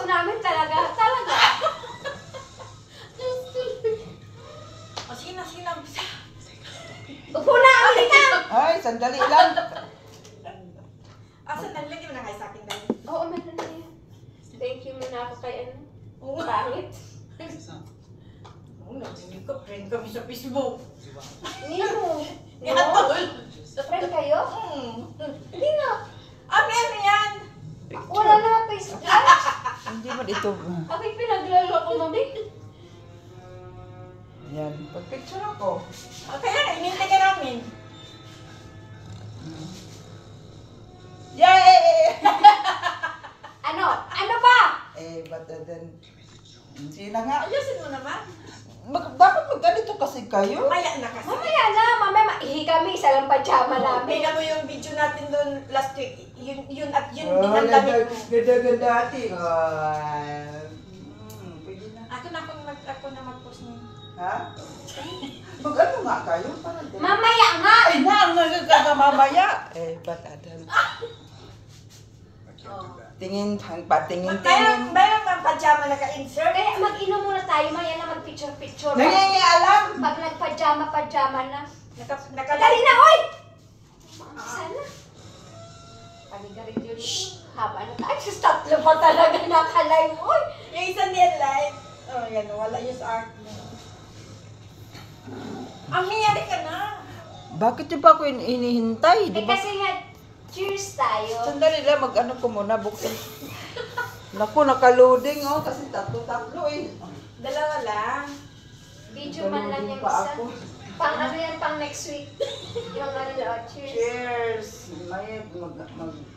namin talaga. Talaga. O sige na, sige na. Upo na, Alita! Ay, sandali lang. Asa nalagay mo na kayo sa akin dahil. Oo, meron na yan. Thank you muna ako kay ano. Oo. Pangit. Oo, nagsinig ko. Friend kami sa Facebook. Nino. Yatol. Friend kayo? Hindi na. Ano yan? Wala na Facebook. Hindi mo dito. Ako'y pinaglalo ko, mami. Yan. Pag-picture ako. Okay na, inintay ka namin. Yay! Ano? Ano ba? But then, hindi na nga. Ayusin mo naman. Dapat magganito kasi kayo. Maya na kasi. Mamaya na. Mamaya maihi kami. Isa lang pajama namin. Tingnan mo yung video natin doon last week. Yun at yun din ang damit mo. Ganda-ganda ati. Pwede na. Ako na mag-post niyo. Ha? Mag-ano nga kayo? Para din. Mamaya nga! Ay na, ang nagkakamamaya. But Adam. Tingin, patingin-tingin. Mayroon bang pajama na ka-insert? Kaya mag-inom muna tayo. Maya na mag-picture-picture. Nangingialam! Pag nagpajama-pajama na. Nakadali Dali na, oy! Sana. Panigarin yun. Haba na tayo. Ay, sus, tatlo pa talaga nakalive. Oy! Yung isa niya live. Oh, yan. Wala yung sa art mo. Ang nangyari ka na. Bakit yung pa ako inihintay? Eh, Di ba? kasi nga, cheers tayo. Sandali lang, mag-ano ko muna, buksan. Naku, naka-loading oh, kasi tatlo eh. Dalawa lang. Video man lang yung Naka-loading pa isa. ako. Pang ano yan, pang next week. Yung ano na, cheers. Cheers! May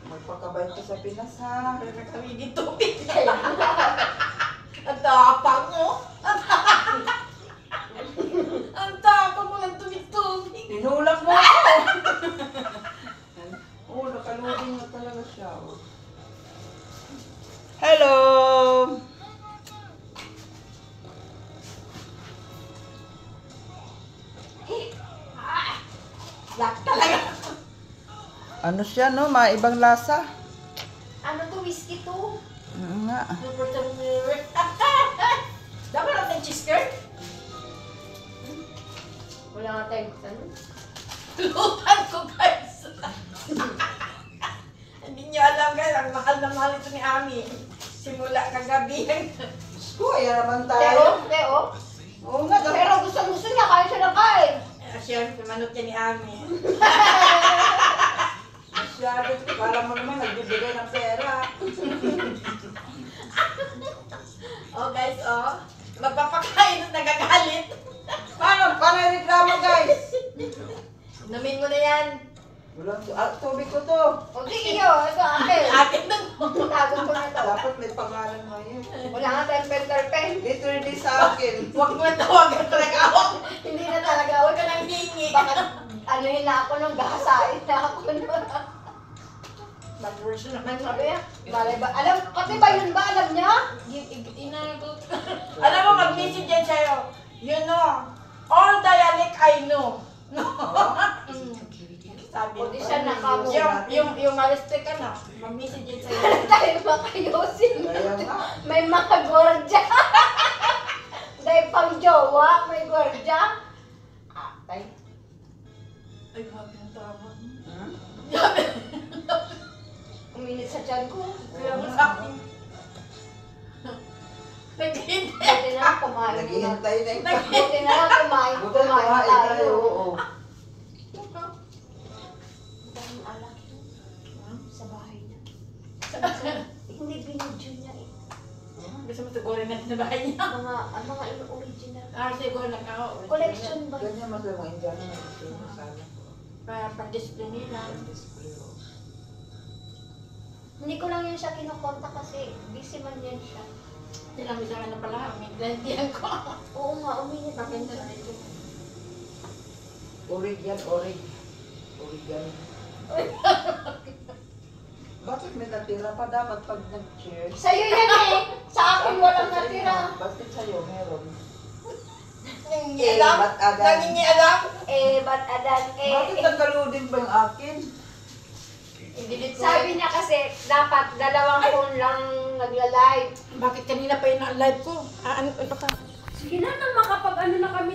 magpakabay ko sa Pinas ha. Pero kami dito. Ang Kaya nga. tapang mo. Ang tapang mo lang tumig-tumig. Tinulak mo ako! Oo, naka-loading na talaga siya. Oh. Hello! Black talaga. Ano siya no? Maibang lasa. Ano to, whiskey to? Nga. Super tumig. Dapat natin cheese curd? Wala nga tayong ano. Lutan ko guys. Hindi nyo alam guys, ang mahal na mahal ito ni Ami. Simula kagabi. Gusto, ayan naman Pero, tayo. Oo nga, dapat. pero gusto niya, kain siya ng kain. Siyempre, manok yan ni Ami. Masyado, para mo naman nagbibigay ng pera. Oh guys, oh. Magpapakain at nagagalit. Paano yung reklamo guys? Namin mo na yan. Walang tubig ko to. O, sige yun. Ito, akin. Akin na to. Tago ko na to. Dapat may pangalan mo yun. Wala nga tayong pen. Literally sa akin. Huwag mo na tawagan talaga ako. Hindi na talaga. Huwag ka nang hingi. Bakit anuhin na ako nung gahasain na ako nung. Mag-version naman Sabi niya, malay ba? Alam, pati ba yun ba? Alam niya? Inagot. Alam mo, mag-message yan sa'yo. You know, all dialect I know. No? Sabi O di siya nakamo. yung ma-respect ka na, mag-message yan sa'yo. Dahil makayosin. Kaya nga. May mga gordya. Dahil pang jowa, may gordya. Atay. Ay, grabe ang tama. Hmm? Uminit sa tiyan ko. Kaya mo sa akin. Naghihintay. Buti na lang kumain. Naghihintay na yung Buti na lang kumain. Buti na kumain tayo. Oo. Daming alak yun. Sa bahay niya. Hindi binidyo niya eh. Gusto mo tugurin natin sa bahay niya? Mga original. Siguro lang ako. Collection ba yun? Ganyan mas mga Indiano na ito. Masala. Pa-display nila. Display. Oh. Hindi ko lang yan siya kinukonta kasi busy man yan siya. Tinami sa na pala. Mindantiyan ko. Oo nga, uminit ako. Bakit na ito? Orig yan, orig. Orig yan. Bakit may natira pa dapat pag nag-cheers? Sa'yo yan eh! Sa akin walang natira. Bakit sa'yo meron? Nangingialam? ba't adan? Nangingialam? Ba't adan Bakit nagkaludin ba yung akin? I-delete ko. Sabi niya kasi, dapat dalawang phone lang nagla-live. Bakit kanina pa yun ang live ko? Ano ka? Sige na, makapag ano na kami